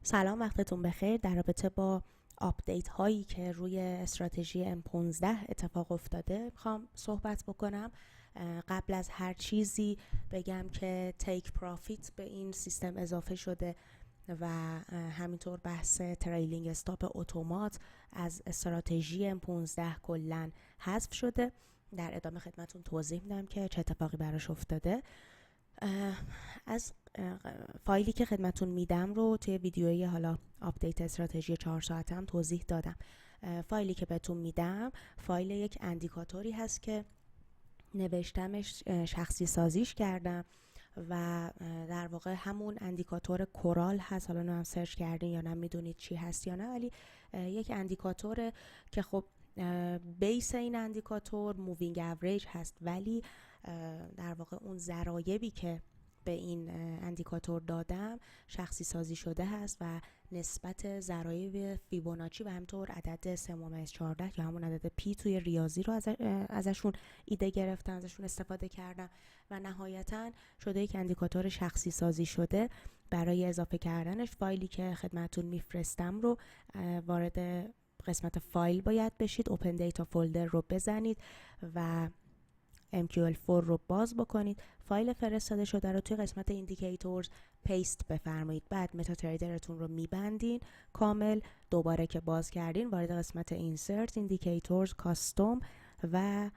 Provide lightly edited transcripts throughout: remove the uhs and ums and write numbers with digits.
سلام، وقتتون بخیر. در رابطه با آپدیت هایی که روی استراتژی M15 اتفاق افتاده میخوام صحبت بکنم. قبل از هر چیزی بگم که تیک پرافیت به این سیستم اضافه شده و همینطور بحث تریلینگ استاپ اتومات از استراتژی M15 کلن حذف شده. در ادامه خدمتون توضیح میدم که چه اتفاقی براش افتاده. از فایلی که خدمتون میدم رو توی ویدیوی حالا آپدیت استراتژی 4 ساعتم توضیح دادم. فایلی که بهتون میدم فایل یک اندیکاتوری هست که نوشتمش، شخصی سازیش کردم و در واقع همون اندیکاتور کورال هست. حالا نه هم سرچ کردین یا نه میدونید چی هست یا نه، ولی یک اندیکاتور که خب بیس این اندیکاتور مووینگ اوریج هست، ولی در واقع اون ضرایبی که به این اندیکاتور دادم شخصی سازی شده هست و نسبت ضرایب فیبوناچی و همطور عدد 3.14 یا همون عدد پی توی ریاضی رو ازشون ایده گرفتم، ازشون استفاده کردم و نهایتا شده یک اندیکاتور شخصی سازی شده. برای اضافه کردنش فایلی که خدمتون میفرستم رو وارد قسمت فایل باید بشید، اوپن دیتا فولدر رو بزنید و MQL4 رو باز بکنید. فایل فرستاده شده رو توی قسمت ایندیکیتورز پیست بفرمایید. بعد متا تریدرتون رو میبندین کامل. دوباره که باز کردین وارد قسمت اینسرت، ایندیکیتورز، کاستوم و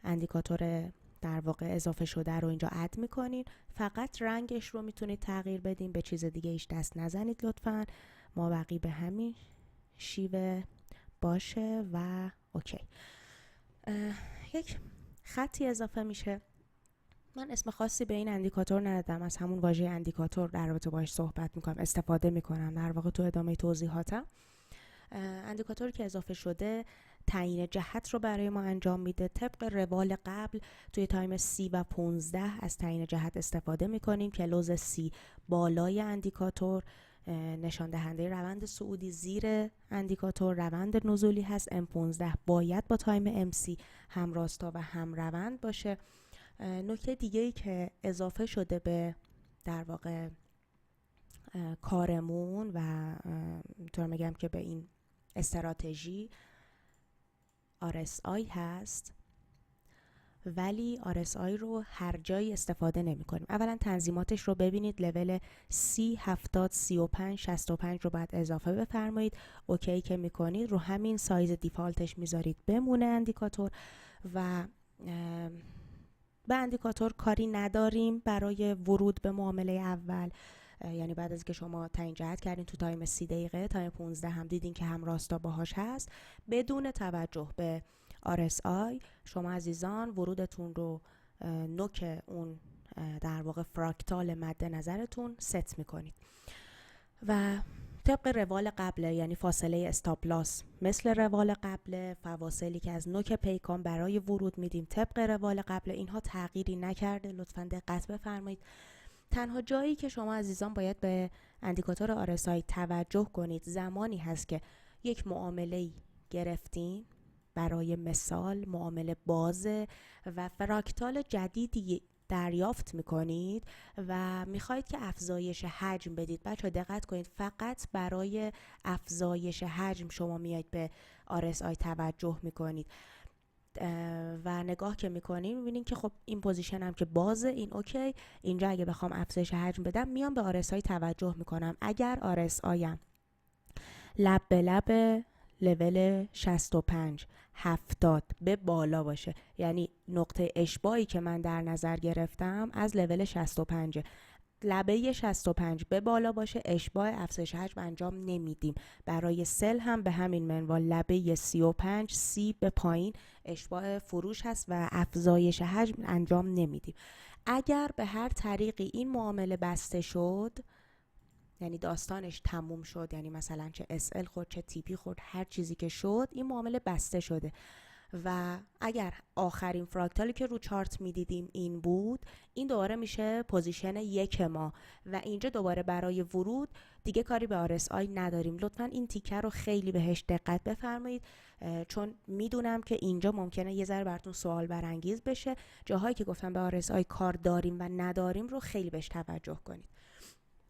اندیکاتور در واقع اضافه شده رو اینجا اد میکنین. فقط رنگش رو میتونید تغییر بدین، به چیز دیگه ایش دست نزنید لطفاً. ما بقی به همین شیوه باشه و اوکی. یک خطی اضافه میشه. من اسم خاصی به این اندیکاتور ندادم، از همون واژه اندیکاتور در رابطه باهاش صحبت میکنم، استفاده میکنم در واقع تو ادامه توضیحاتم. اندیکاتوری که اضافه شده تعیین جهت رو برای ما انجام میده. طبق روال قبل توی تایم 30 و 15 از تعیین جهت استفاده میکنیم که لوز C بالای اندیکاتور نشان دهنده روند صعودی، زیر اندیکاتور روند نزولی هست. M15 باید با تایم MC هم راستا و هم روند باشه. نکته دیگه ای که اضافه شده به در واقع کارمون و میتونم بگم که به این استراتژی RSI هست، ولی RSI رو هر جایی استفاده نمی کنیم. اولا تنظیماتش رو ببینید، لول 30 70 35 65 رو باید اضافه بفرمایید. اوکی که میکنید رو همین سایز دیفالتش میذارید بمونه اندیکاتور و به اندیکاتور کاری نداریم برای ورود به معامله اول. یعنی بعد از که شما تعیین جهت کردین تو تایم 30 دقیقه، تایم 15 هم دیدین که هم راستا باهاش هست، بدون توجه به RSI شما عزیزان ورودتون رو نوک اون در واقع فراکتال مد نظرتون ست میکنید و طبق روال قبله، یعنی فاصله استاپ لاس مثل روال قبله، فواصلی که از نوک پیکان برای ورود میدیم طبق روال قبله، اینها تغییری نکرده. لطفاً دقت بفرمایید. تنها جایی که شما عزیزان باید به اندیکاتور RSI توجه کنید زمانی هست که یک معامله گرفتین، برای مثال معامله بازه و فراکتال جدیدی دریافت میکنید و میخواید که افزایش حجم بدید. بچه دقت کنید، فقط برای افزایش حجم شما میاید به RSI توجه میکنید و نگاه که میکنین میبینین که خب این پوزیشن هم که بازه، این اوکی. اینجا اگه بخوام افزایش حجم بدم میام به RSI توجه میکنم. اگر RSI هم لب به لب لول 65 70 به بالا باشه، یعنی نقطه اشباعی که من در نظر گرفتم از لول 65 لبه 65 به بالا باشه، اشباع افزایش حجم انجام نمیدیم. برای سل هم به همین منوال لبه 35 سی به پایین اشباع فروش هست و افزایش حجم انجام نمیدیم. اگر به هر طریقی این معامله بسته شد، یعنی داستانش تموم شد، یعنی مثلا چه SL خورد چه TP خورد، هر چیزی که شد، این معامله بسته شده و اگر آخرین فراکتالی که رو چارت میدیدیم این بود، این دوباره میشه پوزیشن 1 ما و اینجا دوباره برای ورود دیگه کاری به RSI نداریم. لطفا این تیکر رو خیلی بهش دقت بفرمایید، چون میدونم که اینجا ممکنه یه ذره براتون سوال برانگیز بشه. جاهایی که گفتم به RSI کار داریم و نداریم رو خیلی بهش توجه کنید.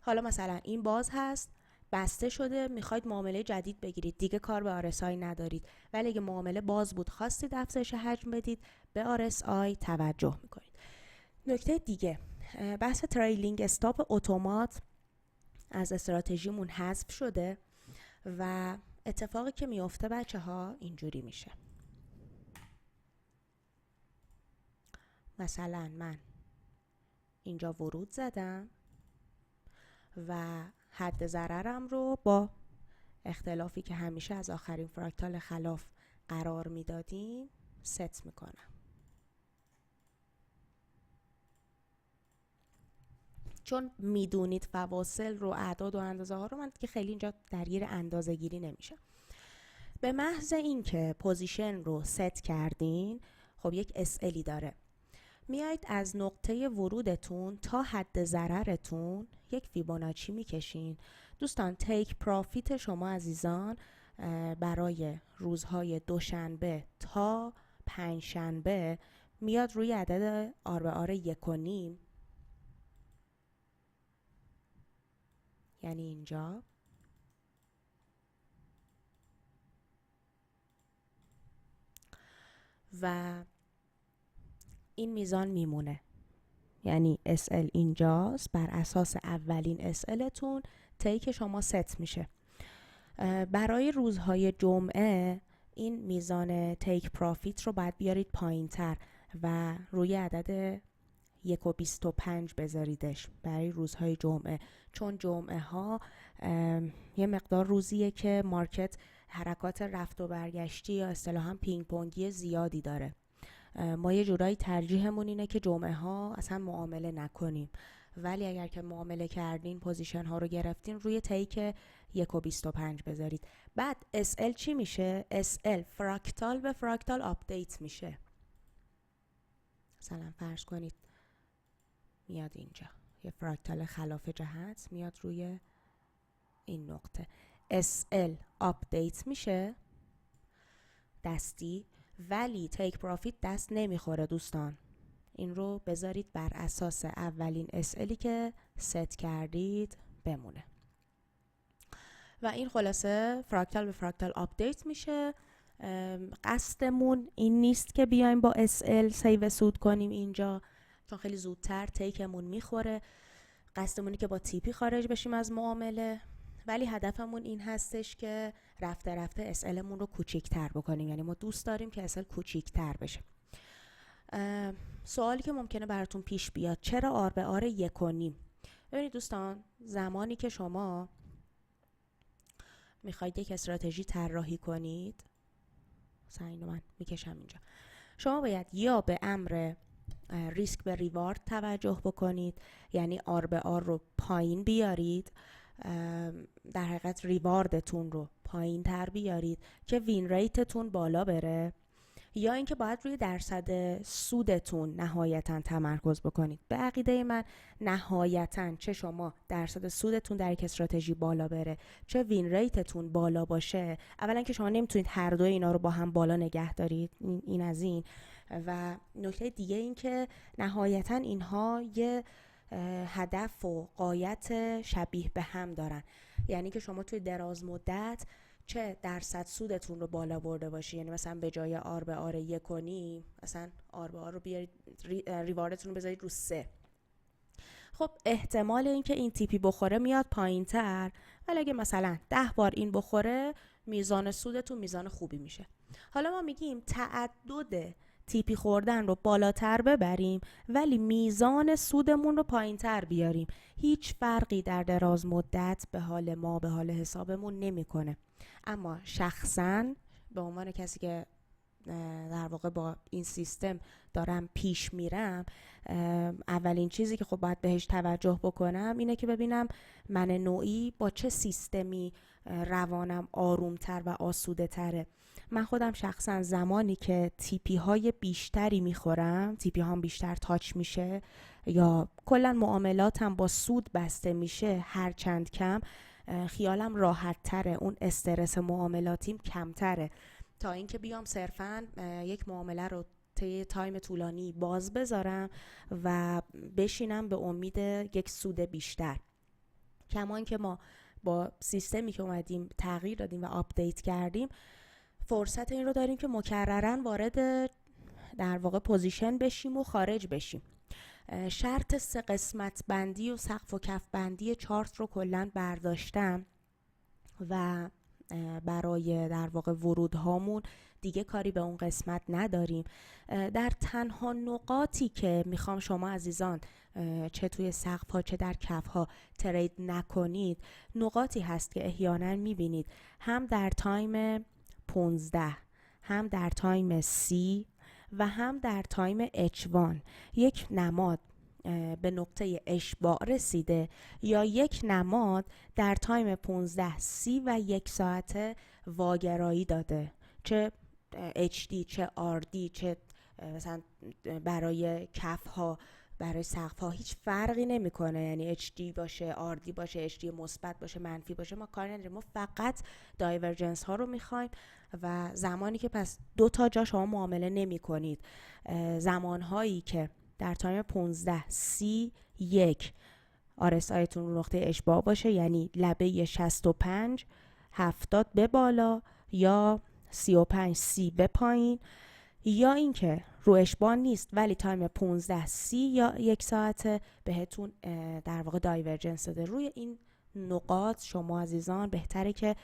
حالا مثلا این باز هست، بسته شده، میخواید معامله جدید بگیرید، دیگه کار به RSI ندارید، ولی اگه معامله باز بود خواستید افزایش حجم بدید، به RSI توجه میکنید. نکته دیگه، بحث تریلینگ استاپ اتومات از استراتژیمون حذف شده و اتفاقی که میفته بچه ها اینجوری میشه. مثلا من اینجا ورود زدم و حد ضررم رو با اختلافی که همیشه از آخرین فراکتال خلاف قرار میدادیم ست میکنم. چون میدونید فواصل رو، اعداد و اندازه ها رو، من که خیلی اینجا درگیر اندازه گیری نمیشم. به محض اینکه پوزیشن رو ست کردین، خب یک SLی داره، میایید از نقطه ورودتون تا حد ضررتون یک فیبوناچی میکشین. دوستان تیک پرافیت شما عزیزان برای روزهای دوشنبه تا پنجشنبه میاد روی عدد R/R 1.5، یعنی اینجا، و این میزان میمونه، یعنی SL اینجاست، بر اساس اولین SLتون تیک شما ست میشه. برای روزهای جمعه این میزان تیک پرافیت رو باید بیارید پایین تر و روی عدد 1.25 بذاریدش برای روزهای جمعه، چون جمعه ها یه مقدار روزیه که مارکت حرکات رفت و برگشتی یا اصطلاحاً پینگ پونگی زیادی داره. ما یه جورایی ترجیحمون اینه که جمعه ها اصلا معامله نکنیم، ولی اگر که معامله کردین، پوزیشن ها رو گرفتین، روی تیک 1.25 بذارید. بعد SL چی میشه؟ SL فراکتال به فراکتال آپدیت میشه. مثلا فرض کنید میاد اینجا یه فراکتال خلاف جهت میاد روی این نقطه، SL آپدیت میشه دستی، ولی تیک پرافیت دست نمیخوره دوستان. این رو بذارید بر اساس اولین SLی که ست کردید بمونه. و این خلاصه فراکتال به فراکتال آپدیت میشه. قصدمون این نیست که بیایم با SL سیو سود کنیم اینجا، چون خیلی زودتر تیکمون میخوره. قصدمونی که با TP خارج بشیم از معامله، ولی هدفمون این هستش که رفته رفته SLمون رو کوچیک‌تر بکنیم، یعنی ما دوست داریم که SL کوچیک‌تر بشه. سوالی که ممکنه براتون پیش بیاد، چرا R/R 1.5؟ ببینید دوستان، زمانی که شما میخواید یک استراتژی طراحی کنید، مثلا اینو من میکشم اینجا، شما باید یا به امر ریسک به ریوارد توجه بکنید، یعنی R/R رو پایین بیارید، در حقیقت ریواردتون رو پایین تر بیارید که وین ریتتون بالا بره، یا اینکه باید روی درصد سودتون نهایتاً تمرکز بکنید. به عقیده من نهایتاً چه شما درصد سودتون در یک استراتژی بالا بره، چه وین ریتتون بالا باشه، اولا که شما نمیتونید هر دوی اینا رو با هم بالا نگه دارید، این از این. و نکته دیگه این که نهایتاً اینها یه هدف و غایت شبیه به هم دارن، یعنی که شما توی دراز مدت چه درصد سودتون رو بالا برده باشی، یعنی مثلا به جای R/R 1.5 مثلا R/R رو بیارید، ریواردتون رو بذارید رو 3، خب احتمال اینکه این تیپی بخوره میاد پایین تر، ولی اگه مثلا 10 بار این بخوره، میزان سودتون میزان خوبی میشه. حالا ما میگیم تعدد تیپی خوردن رو بالاتر ببریم ولی میزان سودمون رو پایین تر بیاریم، هیچ فرقی در دراز مدت به حال ما، به حال حسابمون نمیکنه. اما شخصاً به عنوان کسی که در واقع با این سیستم دارم پیش میرم، اولین چیزی که خب باید بهش توجه بکنم اینه که ببینم من نوعی با چه سیستمی روانم آرومتر و آسوده تره. من خودم شخصا زمانی که TP های بیشتری میخورم، TP هام بیشتر تاچ میشه یا کلا معاملاتم با سود بسته میشه هر چند کم، خیالم راحت تره، اون استرس معاملاتیم کمتره تا اینکه بیام صرفاً یک معامله رو طی تایم طولانی باز بذارم و بشینم به امید یک سود بیشتر. کمان که ما با سیستمی که اومدیم تغییر دادیم و آپدیت کردیم فرصت این رو داریم که مکررن وارد در واقع پوزیشن بشیم و خارج بشیم. شرط 3 قسمت بندی و سقف و کف بندی چارت رو کلاً برداشتم و برای در واقع ورود هامون دیگه کاری به اون قسمت نداریم. در تنها نقاطی که میخوام شما عزیزان چه توی سقف ها چه در کف ها ترید نکنید نقاطی هست که احیانا میبینید هم در تایم 15 هم در تایم 30 و هم در تایم H1 یک نماد به نقطه اشباع رسیده یا یک نماد در تایم 15 30 و 1 ساعت واگرایی داده، چه HD چه RD چه مثلا برای کف ها برای سقف ها هیچ فرقی نمیکنه، یعنی HD باشه RD باشه HD مثبت باشه منفی باشه ما کاری نداریم، ما فقط دایورجنس ها رو میخوایم و زمانی که پس 2 تا جا شما معامله نمی کنید، زمان هایی که در تایم 15 30 1 RSI تون رو نقطه اشباع باشه یعنی لبه 65 70 به بالا یا 35 30 به پایین، یا اینکه رو اشباع نیست ولی تایم 15 30 یا 1 ساعت بهتون در واقع دایورجنس داده. روی این نقاط شما عزیزان بهتره که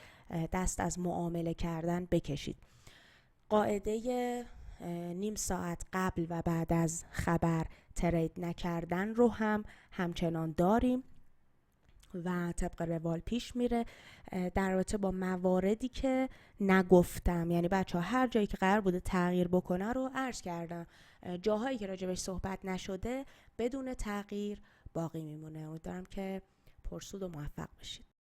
دست از معامله کردن بکشید. قاعده نیم ساعت قبل و بعد از خبر ترید نکردن رو هم همچنان داریم و طبق روال پیش میره. در رابطه با مواردی که نگفتم، یعنی بچه ها هر جایی که قرار بوده تغییر بکنه رو عرض کردم، جاهایی که راجبش صحبت نشده بدون تغییر باقی میمونه. امیدوارم که پرسود و موفق باشید.